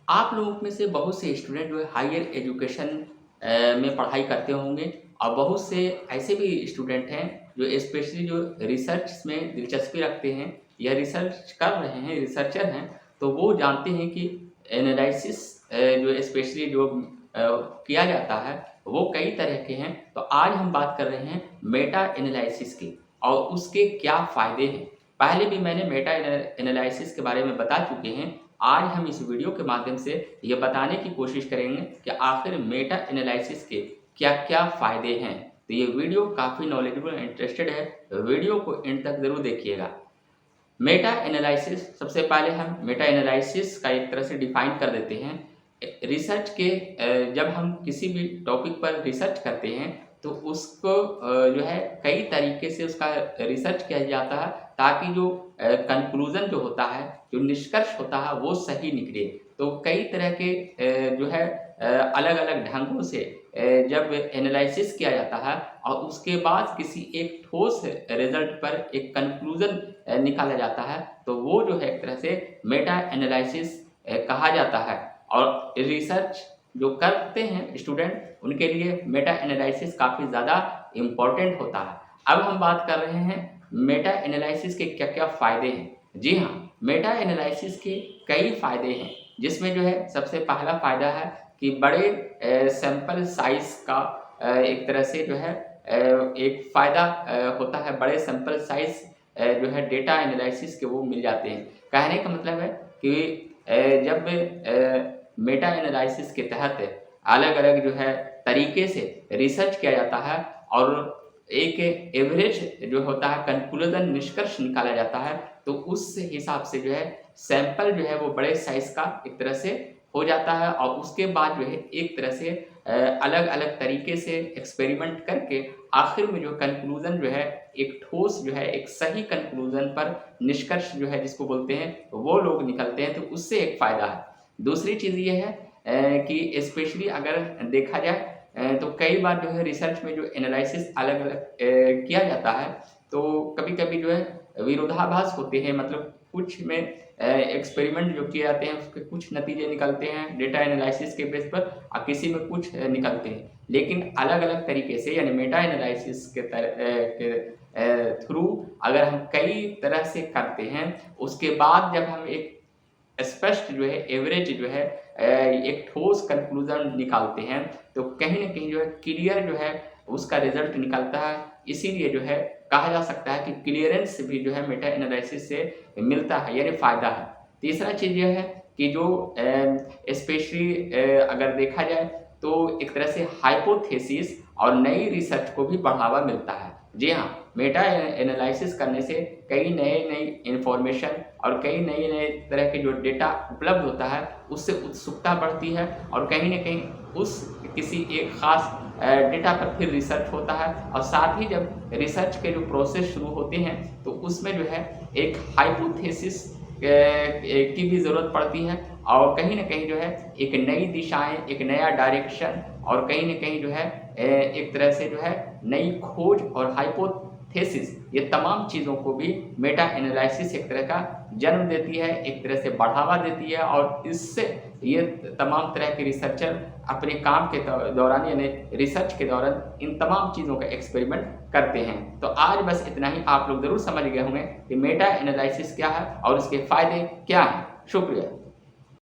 आप लोगों में से बहुत से स्टूडेंट जो है हायर एजुकेशन में पढ़ाई करते होंगे और बहुत से ऐसे भी स्टूडेंट हैं जो स्पेशली जो रिसर्च में दिलचस्पी रखते हैं या रिसर्च कर रहे हैं, रिसर्चर हैं, तो वो जानते हैं कि एनालिसिस जो स्पेशली जो किया जाता है वो कई तरह के हैं। तो आज हम बात कर रहे हैं मेटा एनालिसिस की और उसके क्या फ़ायदे हैं। पहले भी मैंने मेटा एनालिसिस के बारे में बता चुके हैं। आज हम इस वीडियो के माध्यम से ये बताने की कोशिश करेंगे कि आखिर मेटा एनालिसिस के क्या-क्या फ़ायदे हैं। तो ये वीडियो काफ़ी नॉलेजेबल इंटरेस्टेड है, वीडियो को एंड तक ज़रूर देखिएगा। मेटा एनालिसिस, सबसे पहले हम मेटा एनालिसिस का एक तरह से डिफाइन कर देते हैं। रिसर्च के जब हम किसी भी टॉपिक पर रिसर्च करते हैं तो उसको जो है कई तरीके से उसका रिसर्च किया जाता है ताकि जो कंक्लूज़न जो होता है, जो निष्कर्ष होता है वो सही निकले। तो कई तरह के जो है अलग-अलग ढंगों से जब एनालिसिस किया जाता है और उसके बाद किसी एक ठोस रिज़ल्ट पर एक कंक्लूज़न निकाला जाता है, तो वो जो है एक तरह से मेटा एनालिसिस कहा जाता है। और रिसर्च जो करते हैं स्टूडेंट, उनके लिए मेटा एनालिसिस काफ़ी ज़्यादा इम्पोर्टेंट होता है। अब हम बात कर रहे हैं मेटा एनालिसिस के क्या-क्या फ़ायदे हैं। जी हाँ, मेटा एनालिसिस के कई फ़ायदे हैं, जिसमें जो है सबसे पहला फ़ायदा है कि बड़े सैंपल साइज़ का एक तरह से जो है एक फ़ायदा होता है। बड़े सैंपल साइज़ जो है डेटा एनालिसिस के वो मिल जाते हैं। कहने का मतलब है कि जब मेटा एनालिसिस के तहत अलग-अलग जो है तरीके से रिसर्च किया जाता है और एक एवरेज जो होता है कंक्लूज़न निष्कर्ष निकाला जाता है, तो उस हिसाब से जो है सैंपल जो है वो बड़े साइज़ का एक तरह से हो जाता है और उसके बाद जो है एक तरह से अलग-अलग तरीके से एक्सपेरिमेंट करके आखिर में जो कंक्लूज़न जो है एक ठोस जो है एक सही कंक्लूज़न पर निष्कर्ष जो है जिसको बोलते हैं, वो लोग निकलते हैं, तो उससे एक फ़ायदा है। दूसरी चीज़ ये है कि स्पेशली अगर देखा जाए तो कई बार जो है रिसर्च में जो एनालिसिस अलग-अलग किया जाता है, तो कभी-कभी जो है विरोधाभास होते हैं। मतलब कुछ में एक्सपेरिमेंट जो किए जाते हैं उसके कुछ नतीजे निकलते हैं डेटा एनालिसिस के बेस पर और किसी में कुछ निकलते हैं। लेकिन अलग-अलग तरीके से यानी मेटा एनालिसिस के थ्रू अगर हम कई तरह से करते हैं, उसके बाद जब हम एक स्पष्ट जो है एवरेज जो है एक ठोस कंक्लूज़न निकालते हैं, तो कहीं न कहीं जो है क्लियर जो है उसका रिज़ल्ट निकलता है। इसीलिए जो है कहा जा सकता है कि क्लीयरेंस भी जो है मेटा एनालिसिस से मिलता है, यानी फ़ायदा है। तीसरा चीज़ ये है कि जो स्पेशली अगर देखा जाए तो एक तरह से हाइपोथेसिस और नई रिसर्च को भी बढ़ावा मिलता है। जी हाँ, मेटा एनालिसिस करने से कई नई-नई इन्फॉर्मेशन और कई नए-नए तरह के जो डेटा उपलब्ध होता है, उससे उत्सुकता बढ़ती है और कहीं न कहीं उस किसी एक ख़ास डेटा पर फिर रिसर्च होता है और साथ ही जब रिसर्च के जो प्रोसेस शुरू होते हैं, तो उसमें जो है एक हाइपोथेसिस की भी ज़रूरत पड़ती है और कहीं न कहीं जो है एक नई दिशाएँ, एक नया डायरेक्शन और कहीं न कहीं जो है एक तरह से जो है नई खोज और हाइपोथेसिस, ये तमाम चीज़ों को भी मेटा एनालिसिस एक तरह का जन्म देती है, एक तरह से बढ़ावा देती है और इससे ये तमाम तरह के रिसर्चर अपने काम के दौरान यानी रिसर्च के दौरान इन तमाम चीज़ों का एक्सपेरिमेंट करते हैं। तो आज बस इतना ही। आप लोग ज़रूर समझ गए होंगे कि मेटा एनालिसिस क्या है और इसके फ़ायदे क्या हैं। शुक्रिया।